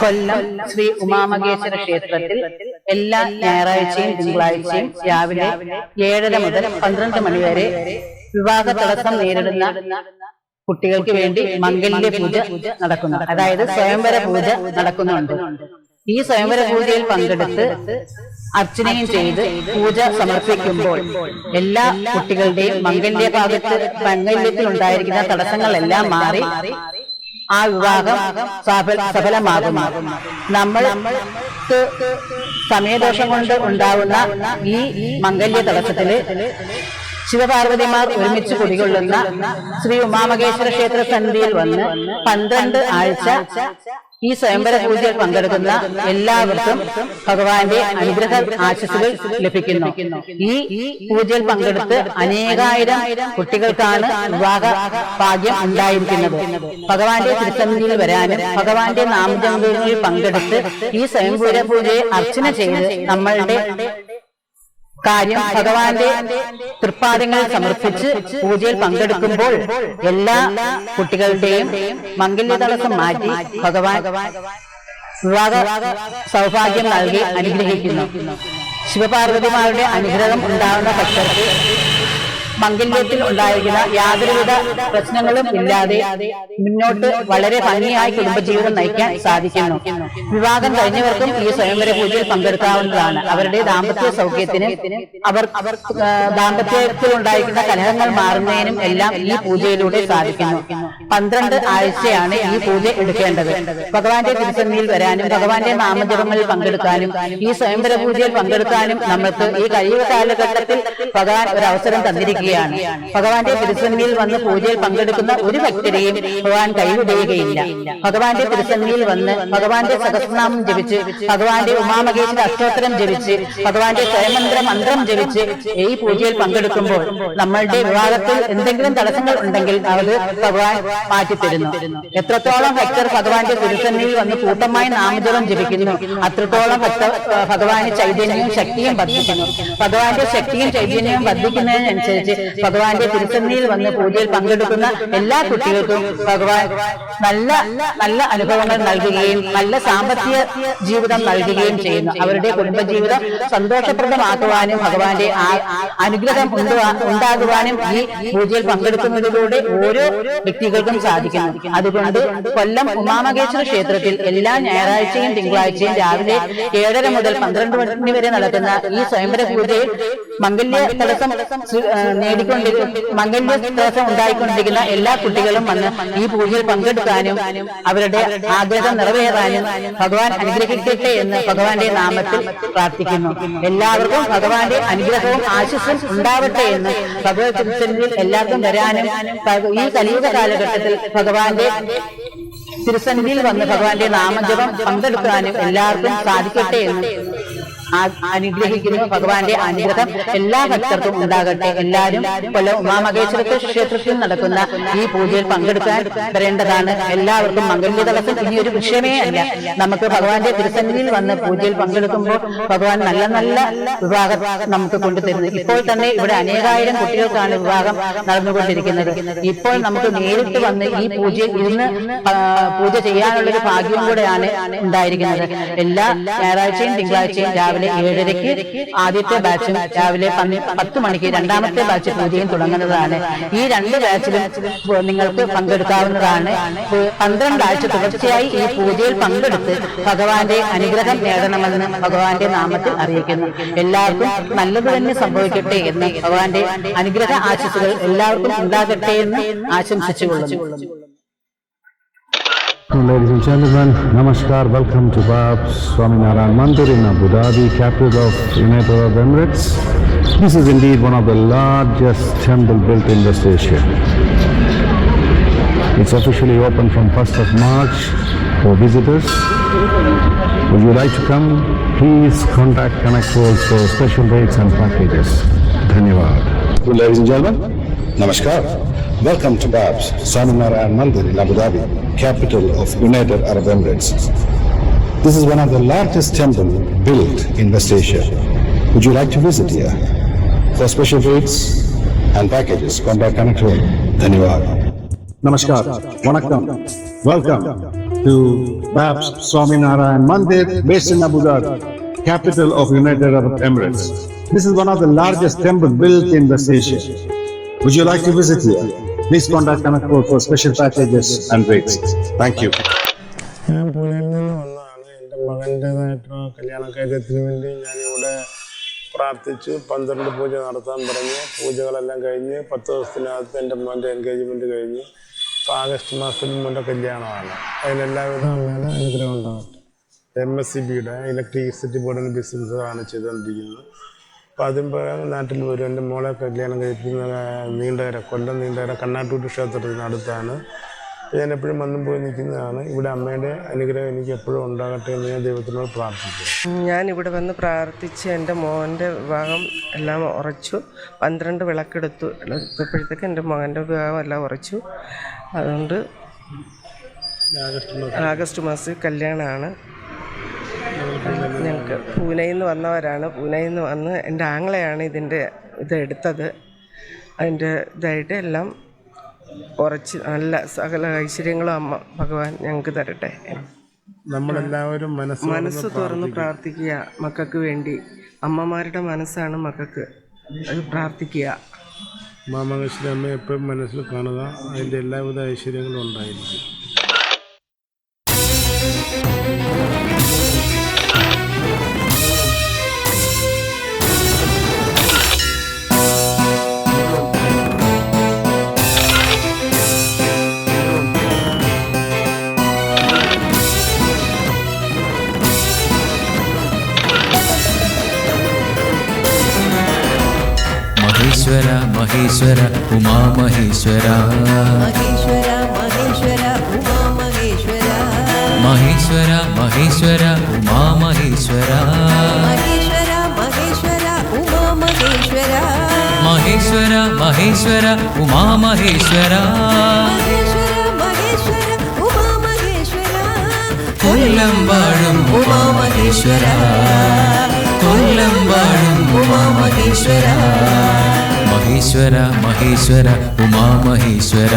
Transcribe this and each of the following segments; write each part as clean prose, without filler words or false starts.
കൊല്ലം ശ്രീ ഉമാമഹേശ്വര ക്ഷേത്രത്തിൽ എല്ലാ ഞായറാഴ്ചയും തിങ്കളാഴ്ചയും രാവിലെ 7:30 മുതൽ 12 മണി വരെ വിവാഹ തടസ്സം നേരിടുന്ന കുട്ടികൾക്ക് വേണ്ടി മംഗല്യ പൂജ നടക്കുന്നു. അതായത് സ്വയംവര പൂജ നടക്കുന്നുണ്ട്. ഈ സ്വയംവര പൂജയിൽ പങ്കെടുത്ത് അർച്ചനയും ചെയ്ത് പൂജ സമർപ്പിക്കുമ്പോൾ എല്ലാ കുട്ടികളുടെയും മംഗല്യത്തിൽ ഉണ്ടായിരിക്കുന്ന തടസ്സങ്ങളെല്ലാം മാറി ആ വിവാഹം സഫലമാകും. നമ്മൾക്ക് സമയദോഷം കൊണ്ട് ഉണ്ടാവുന്ന ഈ മംഗല്യ തടസ്സത്തില് ശിവപാർവതിമാർ ഒരുമിച്ച് കുടികൊള്ളുന്ന ശ്രീ ഉമാമഹേശ്വര ക്ഷേത്ര സന്നിധിയിൽ വന്ന് 12 ആഴ്ച ഈ സ്വയംവര പൂജയിൽ പങ്കെടുക്കുന്ന എല്ലാവർക്കും ഭഗവാന്റെ അനുഗ്രഹ ആശീസ്സുകൾ ലഭിക്കുന്നു. ഈ പൂജയിൽ പങ്കെടുത്ത് അനേകായിരം കുട്ടികൾക്കാണ് വിവാഹ ഭാഗ്യം ഉണ്ടായിരിക്കുന്നത്. ഭഗവാന്റെ തിരുസന്നിധിയിൽ വരാനും ഭഗവാന്റെ നാമജപങ്ങളിൽ പങ്കെടുത്ത് ഈ സ്വയംവര പൂജയെ അർച്ചന ചെയ്ത് നമ്മളുടെ കാര്യം ഭഗവാന്റെ തൃപ്പാദങ്ങളിൽ സമർപ്പിച്ച് പൂജയിൽ പങ്കെടുക്കുമ്പോൾ എല്ലാ കുട്ടികളുടെയും മംഗല്യ തടസ്സം മാറ്റി ഭഗവാൻ വിവാഹ സൗഭാഗ്യം നൽകി അനുഗ്രഹിക്കുന്നു. ശിവപാർവതിമാരുടെ അനുഗ്രഹം ഉണ്ടാകുന്ന ഭക്തർക്ക് മംഗല്യത്തിൽ ഉണ്ടായിരിക്കുന്ന യാതൊരുവിധ പ്രശ്നങ്ങളും ഇല്ലാതെ മുന്നോട്ട് വളരെ ഭംഗിയായി കുടുംബജീവിതം നയിക്കാൻ സാധിക്കുന്നു. വിവാഹം കഴിഞ്ഞവർക്കും ഈ സ്വയംവര പൂജയിൽ പങ്കെടുക്കാവുന്നതാണ്. അവരുടെ ദാമ്പത്യ സൗഖ്യത്തിനും ദാമ്പത്യത്തിൽ ഉണ്ടായിരിക്കുന്ന കലഹങ്ങൾ മാറുന്നതിനും എല്ലാം ഈ പൂജയിലൂടെ സാധിക്കുന്നു. 12 ആഴ്ചയാണ് ഈ പൂജ എടുക്കേണ്ടത്. ഭഗവാന്റെ തിരുസന്നിധിയിൽ വരാനും ഭഗവാന്റെ നാമജപങ്ങളിൽ പങ്കെടുക്കാനും ഈ സ്വയംവര പൂജയിൽ പങ്കെടുക്കാനും നമുക്ക് ഈ കഴിയുക കാലഘട്ടത്തിൽ ഭഗവാൻ ഒരു അവസരം തന്നിരിക്കുന്നു. ഭഗവാന്റെ തിരുസന്നിധിയിൽ വന്ന് പൂജയിൽ പങ്കെടുക്കുന്ന ഒരു ഭക്തരെയും ഭഗവാൻ കൈവിടുകയില്ല. ഭഗവാന്റെ തിരുസന്നിധിയിൽ വന്ന് ഭഗവാന്റെ സഹസ്രനാമം ജപിച്ച് ഭഗവാന്റെ ഉമാമഹേശ്വര അഷ്ടോത്തരം ജപിച്ച് ഭഗവാന്റെ സ്വയമന്ത്ര മന്ത്രം ജപിച്ച് ഈ പൂജയിൽ പങ്കെടുക്കുമ്പോൾ നമ്മളുടെ വിവാഹത്തിൽ എന്തെങ്കിലും തടസ്സങ്ങൾ ഉണ്ടെങ്കിൽ അത് ഭഗവാൻ മാറ്റിത്തരുന്നു. എത്രത്തോളം ഭക്തർ ഭഗവാന്റെ തിരുസന്നിധിയിൽ വന്ന് കൂട്ടമായി നാമജപം ജപിക്കുന്നു അത്രത്തോളം ഭഗവാന് ചൈതന്യവും ശക്തിയും വർദ്ധിക്കുന്നു. ഭഗവാന്റെ ശക്തിയും ചൈതന്യവും വർദ്ധിക്കുന്നതിനനുസരിച്ച് ഭഗവാന്റെ തിരുസന്നിധിയിൽ വന്ന് പൂജയിൽ പങ്കെടുക്കുന്ന എല്ലാ കുട്ടികൾക്കും ഭഗവാൻ നല്ല നല്ല അനുഭവങ്ങൾ നൽകുകയും നല്ല സാമ്പത്തിക ജീവിതം നൽകുകയും ചെയ്യുന്നു. അവരുടെ കുടുംബജീവിതം സന്തോഷപ്രദമാക്കുവാനും ഭഗവാന്റെ അനുഗ്രഹം ഉണ്ടാകുവാനും ഈ പൂജയിൽ പങ്കെടുക്കുന്നതിലൂടെ ഓരോ വ്യക്തികൾക്കും സാധിക്കുന്നു. അതുകൊണ്ട് കൊല്ലം ഉമാമഹേശ്വര ക്ഷേത്രത്തിൽ എല്ലാ ഞായറാഴ്ചയും തിങ്കളാഴ്ചയും രാവിലെ 7:30 മുതൽ 12 മണി വരെ നടക്കുന്ന ഈ സ്വയംവര പൂജയിൽ മംഗല്യ തടസ്സം മംഗല്യ തടസ്സം ഉണ്ടായിക്കൊണ്ടിരിക്കുന്ന എല്ലാ കുട്ടികളും വന്ന് ഈ പൂജയിൽ പങ്കെടുക്കാനും അവരുടെ ആഗ്രഹം നിറവേറാനും ഭഗവാൻ അനുഗ്രഹിക്കട്ടെ എന്ന് ഭഗവാന്റെ നാമത്തിൽ പ്രാർത്ഥിക്കുന്നു. എല്ലാവർക്കും ഭഗവാന്റെ അനുഗ്രഹവും ആശീസ്സും ഉണ്ടാവട്ടെ എന്ന് ഭഗവത് തിരുസന്നിധിയിൽ എല്ലാവർക്കും വരാനും ഈ കലിയുഗ കാലഘട്ടത്തിൽ ഭഗവാന്റെ തിരുസന്നിധിയിൽ വന്ന് ഭഗവാന്റെ നാമജപം പങ്കെടുക്കാനും എല്ലാവർക്കും സാധിക്കട്ടെ എന്ന് അനുഗ്രഹിക്കുന്നു. ഭഗവാന്റെ അനുഗ്രഹം എല്ലാ ഭക്തർക്കും ഉണ്ടാകട്ടെ. എല്ലാവരും കൊല്ലം ഉമാമഹേശ്വര ക്ഷേത്രത്തിൽ നടക്കുന്ന ഈ പൂജയിൽ പങ്കെടുക്കാൻ വരേണ്ടതാണ്. എല്ലാവർക്കും മംഗല്യ തടസ്സം ഇനി ഒരു വിഷയമേ അല്ല. നമുക്ക് ഭഗവാന്റെ തിരുസന്നിധിയിൽ വന്ന് പൂജയിൽ പങ്കെടുക്കുമ്പോൾ ഭഗവാൻ നല്ല നല്ല വിവാഹം നമുക്ക് കൊണ്ടുതരുന്നു. ഇപ്പോൾ തന്നെ ഇവിടെ അനേകായിരം കുട്ടികൾക്കാണ് വിവാഹം നടന്നുകൊണ്ടിരിക്കുന്നത്. ഇപ്പോൾ നമുക്ക് നേരിട്ട് വന്ന് ഈ പൂജയിൽ ഇരുന്ന് പൂജ ചെയ്യാനുള്ളൊരു ഭാഗ്യവും കൂടെയാണ് ഉണ്ടായിരിക്കുന്നത്. എല്ലാ ഞായറാഴ്ചയും തിങ്കളാഴ്ചയും രാവിലെ 7:30 ആദ്യത്തെ ബാച്ചും രാവിലെ 10 മണിക്ക് രണ്ടാമത്തെ ബാച്ച് പൂജയും തുടങ്ങുന്നതാണ്. ഈ 2 ബാച്ചിലും നിങ്ങൾക്ക് പങ്കെടുക്കാവുന്നതാണ്. 12 ആഴ്ച തുടർച്ചയായി ഈ പൂജയിൽ പങ്കെടുത്ത് ഭഗവാന്റെ അനുഗ്രഹം നേടണമെന്ന് ഭഗവാന്റെ നാമത്തിൽ അറിയിക്കുന്നു. എല്ലാവർക്കും നല്ലത് തന്നെ സംഭവിക്കട്ടെ എന്ന് ഭഗവാന്റെ അനുഗ്രഹ ആശീസ്സുകൾ എല്ലാവർക്കും ഉണ്ടാകട്ടെ എന്ന് ആശംസിച്ചുകൊള്ളുന്നു. Ladies and gentlemen, Namaskar. Welcome to Bab's Swaminarayan Mandir in Abu Dhabi, capital of United Arab Emirates. This is indeed one of the largest temple built in West Asia. It's officially open from 1st of March for visitors. Would you like to come? Please contact Connect World for special rates and packages. Dhanyavad. Ladies and gentlemen, Namaskar. Welcome to Bab's Swaminarayan Mandir in Abu Dhabi, capital of United Arab Emirates. This is one of the largest temples built in West Asia. Would you like to visit here? For special rates and packages, contact Connect World. Dhanyavad. Namaskar. Vanakkam. Welcome. to Babs Swaminarayan Mandir based in Abu Dhabi, capital of United Arab Emirates. This is one of the largest temple built in West Asia. Would you like to visit here? Please contact Connect Code for special packages and rates. Thank you. ഞാൻ പൂനെയിൽ നിന്ന് വന്നതാണ്. എൻ്റെ മകൻ്റേതായിട്ടുള്ള കല്യാണക്കാര്യത്തിന് വേണ്ടി ഞാനിവിടെ പ്രാർത്ഥിച്ചു. 12 പൂജ നടത്താൻ പറഞ്ഞു. പൂജകളെല്ലാം കഴിഞ്ഞ് 10 ദിവസത്തിനകത്ത് എൻ്റെ മോൻ്റെ എൻഗേജ്മെൻറ്റ് കഴിഞ്ഞ് ഇപ്പോൾ ആഗസ്റ്റ് മാസത്തിൽ മോൻ്റെ കല്യാണമാണ്. അതിനെല്ലാവിധ അമ്മയുടെ അനുഗ്രഹം ഉണ്ടാകട്ടെ. MSCBയുടെ ഇലക്ട്രിസിറ്റി ബോർഡിൻ്റെ ബിസിനസ്സാണ് ചെയ്തുകൊണ്ടിരിക്കുന്നത്. അപ്പോൾ അതിന് പ്രകാരം നാട്ടിൽ വരും. എൻ്റെ മോളെ കല്യാണം കഴിക്കുന്ന നീണ്ടകര, കൊല്ലം നീണ്ടകര കണ്ണാട്ടൂട്ട് ക്ഷേത്രത്തിനടുത്താണ്. ഞാൻ എപ്പോഴും വന്നും പോയി നിൽക്കുന്നതാണ്. ഇവിടെ അമ്മയുടെ അനുഗ്രഹം എനിക്ക് എപ്പോഴും ഉണ്ടാകട്ടെ എന്ന് ഞാൻ ദൈവത്തിനോട് പ്രാർത്ഥിച്ചു. ഞാനിവിടെ വന്ന് പ്രാർത്ഥിച്ച് എൻ്റെ മോൻ്റെ വിവാഹം എല്ലാം ഉറച്ചു. 12 വിളക്കെടുത്തു. എടുത്തപ്പോഴത്തേക്ക് എൻ്റെ മകൻ്റെ വിവാഹം എല്ലാം ഉറച്ചു. അതുകൊണ്ട് ആഗസ്റ്റ് മാസത്തിൽ കല്യാണമാണ്. ഞങ്ങൾക്ക് പൂനെയിൽ നിന്ന് വന്നവരാണ്. പൂനെയിൽ നിന്ന് വന്ന് എൻ്റെ ആങ്ങളെയാണ് ഇതെടുത്തത്. അതിൻ്റെ ഇതായിട്ട് എല്ലാം ഉറച്ച് നല്ല സകല ഐശ്വര്യങ്ങളും അമ്മ ഭഗവാൻ ഞങ്ങൾക്ക് തരട്ടെ. നമ്മളെല്ലാവരും മനസ്സ് തുറന്ന് പ്രാർത്ഥിക്കുക മക്കൾക്ക് വേണ്ടി. അമ്മമാരുടെ മനസ്സാണ് മക്കൾക്ക്. അത് പ്രാർത്ഥിക്കുക. മാമകേശ്വരി അമ്മയെ എപ്പോഴും മനസ്സിൽ കാണുക. അതിൻ്റെ എല്ലാവിധ ഐശ്വര്യങ്ങളും ഉണ്ടായിരിക്കും. മഹേശ്വര മഹേശ്വര ഉമാ മഹേശ്വര മഹേശ്വര മഹേശ്വര ഉമാ മഹേശ്വര മഹേശ്വര മഹേശ്വര ഉമാ മഹേശ്വര മഹേശ്വര മഹേശ്വര ഉമാ മഹേശ്വര മഹേശ്വര മഹേശ്വര ഉമാ മഹേശ്വര മഹേശ്വര മഹേശ്വര ഉമാ മഹേശ്വര കൊല്ലം വാഴും ഉമാ മഹേശ്വര കൊല്ലം വാഴും ഉമാ മഹേശ്വര മഹേശ്വര മഹേശ്വര ഉമാ മഹേശ്വര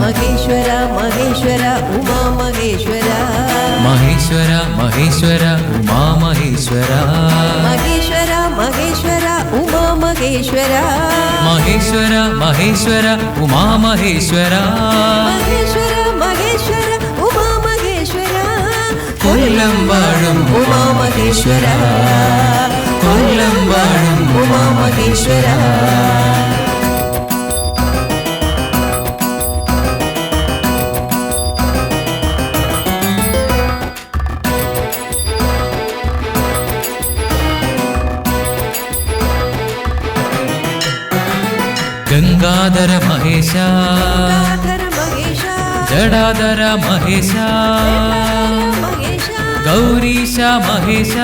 മഹേശ്വര മഹേശ്വര ഉമാ മഹേശ്വര മഹേശ്വര മഹേശ്വര ഉമാ മഹേശ്വര മഹേശ്വര മഹേശ്വര ഉമാ മഹേശ്വര മഹേശ്വര മഹേശ്വര ഉമാ മഹേശ്വര മഹേശ്വര മഹേശ്വര ഉമാ മഹേശ്വര കൊല്ലം വാഴും ഉമാ മഹേശ്വര കൊല്ലം വാഴും ഉമാ മഹേശ്വര ഗംഗാധര മഹേശ ഗംഗാധര മഹേശ ജടാധര മഹേശ മഹേശ ഗൗരീശ മഹേശ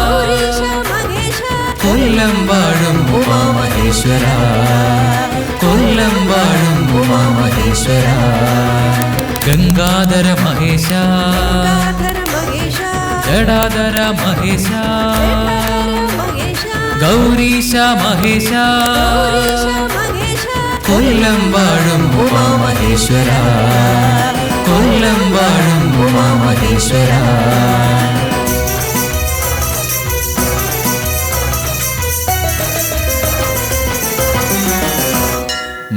ഗൗരീശ മഹേശ കൊല്ലം വാഴും ഉമാ മഹേശ്വര കൊല്ലം വാഴും ഉമാ മഹേശ്വര ഗംഗാധര മഹേശ ഗംഗാധര മഹേശ ജടാധര മഹേശ മഹേശ ഗൗരീശ മഹേശ ഗൗരീശ മഹേശ കൊല്ലം വാഴും ഉമാ മഹേശ്വര കൊല്ലം വാഴും ഉമാ മഹേശ്വര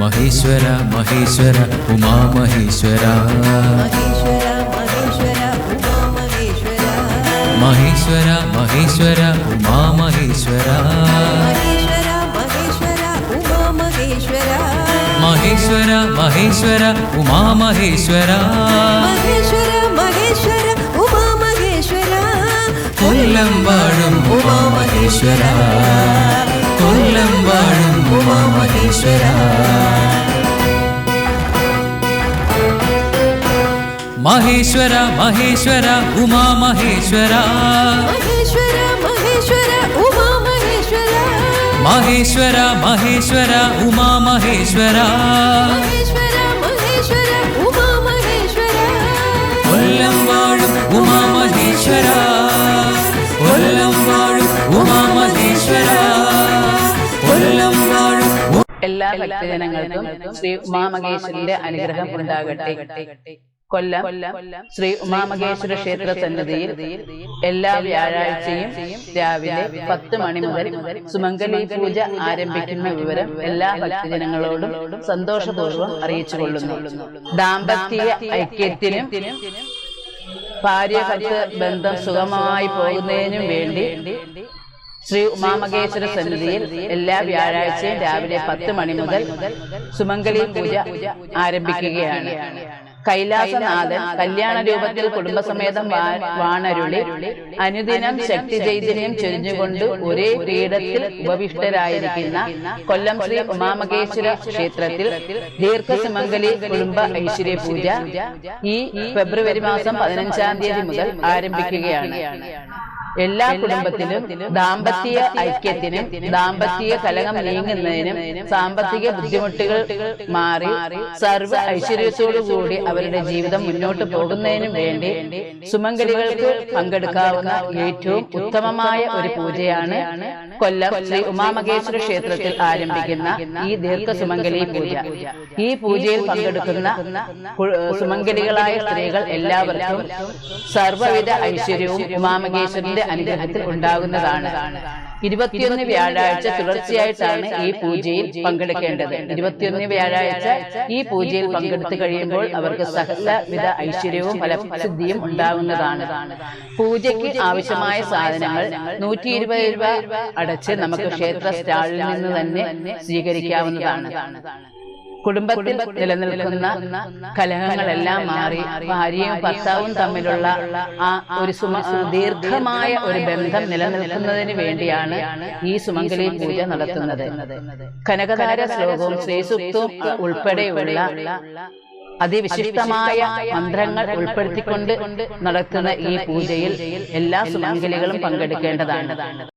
മഹേശ്വര മഹേശ്വര ഉമാ മഹേശ്വര മഹേശ്വര മഹേശ്വര ഉമാ മഹേശ്വര മഹേശ്വര മഹേശ്വര ഉമാ മഹേശ്വര മഹേശ്വര മഹേശ്വര ഉമാ മഹേശ്വര മഹേശ്വര മഹേശ്വര ഉമാ മഹേശ്വര മഹേശ്വര മഹേശ്വര ഉമാ മഹേശ്വര കൊല്ലം വാഴും ഉമാ മഹേശ്വര കൊല്ലം വാഴും ഉമാ മഹേശ്വര മഹേശ്വര മഹേശ്വര ഉമാ മഹേശ്വര മഹേശ്വര മഹേശ്വര ഉമാ മഹേശ്വര മഹേശ്വര മഹേശ്വര ഉമാ മഹേശ്വര മഹേശ്വര മഹേശ്വര ഉമാ മഹേശ്വര കൊല്ലം വാഴും ഉമാ മഹേശ്വര കൊല്ലം വാഴും ഉമാ മഹേശ്വര കൊല്ലം വാഴും എല്ലാ ഭക്തജനങ്ങൾക്കും ശ്രീ ഉമാമഹേശ്വരന്റെ അനുഗ്രഹം ഉണ്ടാകട്ടെ. കൊല്ലം ശ്രീ ഉമാമഹേശ്വര ക്ഷേത്ര സന്നിധിയിൽ എല്ലാ വ്യാഴാഴ്ചയും രാവിലെ 10 മണി മുതൽ സുമംഗലി പൂജ ആരംഭിക്കുന്ന വിവരം എല്ലാ ഭക്തജനങ്ങളോടും സന്തോഷപൂർവ്വം അറിയിച്ചുകൊള്ളുന്നു. ദാമ്പത്യ ഐക്യത്തിനും ഭാര്യ-ഭർത്തൃ ബന്ധം സുഗമമായി പോകുന്നതിനും വേണ്ടി ശ്രീ ഉമാമഹേശ്വര സന്നിധിയിൽ എല്ലാ വ്യാഴാഴ്ചയും രാവിലെ 10 മണി മുതൽ സുമംഗലി പൂജ ആരംഭിക്കുകയാണ്. കൈലാസനാഥൻ കല്യാണ രൂപത്തിൽ കുടുംബസമേതം വാണരുളി അനുദിനം ശക്തി ചൈതന്യം ചൊരിഞ്ഞുകൊണ്ട് ഒരേ പീഠത്തിൽ ഉപവിഷ്ടരായിരിക്കുന്ന കൊല്ലം ശ്രീ ഉമാമഹേശ്വര ക്ഷേത്രത്തിൽ ദീർഘസുമംഗലി കുടുംബ ഐശ്വര്യ പൂജ ഈ ഫെബ്രുവരി മാസം 15-ാം തീയതി മുതൽ ആരംഭിക്കുകയാണ്. എല്ലാ കുടുംബത്തിലും ദാമ്പത്യ ഐക്യത്തിനും ദാമ്പത്യ കലഹം നീങ്ങുന്നതിനും സാമ്പത്തിക ബുദ്ധിമുട്ടുകൾ മാറി സർവ്വ ഐശ്വര്യത്തോടുകൂടി അവരുടെ ജീവിതം മുന്നോട്ട് പോകുന്നതിനും വേണ്ടി സുമംഗലികൾക്ക് പങ്കെടുക്കാവുന്ന ഏറ്റവും ഉത്തമമായ ഒരു പൂജയാണ് കൊല്ലം ശ്രീ ഉമാമഹേശ്വര ക്ഷേത്രത്തിൽ ആരംഭിക്കുന്ന ഈ ദീർഘസുമംഗലി പൂജ. ഈ പൂജയിൽ പങ്കെടുക്കുന്ന സുമംഗലികളായ സ്ത്രീകൾ എല്ലാവർക്കും സർവ്വവിധ ഐശ്വര്യവും ഉമാമഹേശ്വരന്റെ അനുഗ്രഹത്തിൽ ഉണ്ടാകുന്നതാണ്. 21 വ്യാഴാഴ്ച തുടർച്ചയായിട്ടാണ് ഈ പൂജയിൽ പങ്കെടുക്കേണ്ടത്. 21 വ്യാഴാഴ്ച ഈ പൂജയിൽ പങ്കെടുത്തു കഴിയുമ്പോൾ അവർക്ക് സകലവിധ ഐശ്വര്യവും ഫലസിദ്ധിയും ഉണ്ടാകുന്നതാണ്. പൂജയ്ക്ക് ആവശ്യമായ സാധനങ്ങൾ 120 രൂപ അടച്ച് നമുക്ക് ക്ഷേത്ര സ്റ്റാളിൽ നിന്ന് തന്നെ സ്വീകരിക്കാവുന്നതാണ്. കുടുംബത്തിൽ നിലനിൽക്കുന്ന കലഹങ്ങളെല്ലാം മാറി ഭാര്യയും ഭർത്താവും തമ്മിലുള്ള ആ ഒരു ദീർഘമായ ഒരു ബന്ധം നിലനിൽക്കുന്നതിന് വേണ്ടിയാണ് ഈ സുമംഗലി പൂജ നടത്തുന്നത്. കനകധാര ശ്ലോകവും ശ്രീസൂക്തവും ഉൾപ്പെടെയുള്ള അതിവിശിഷ്ടമായ മന്ത്രങ്ങൾ ഉൾപ്പെടുത്തിക്കൊണ്ട് നടത്തുന്ന ഈ പൂജയിൽ എല്ലാ സുമംഗലികളും പങ്കെടുക്കേണ്ടതാണ്.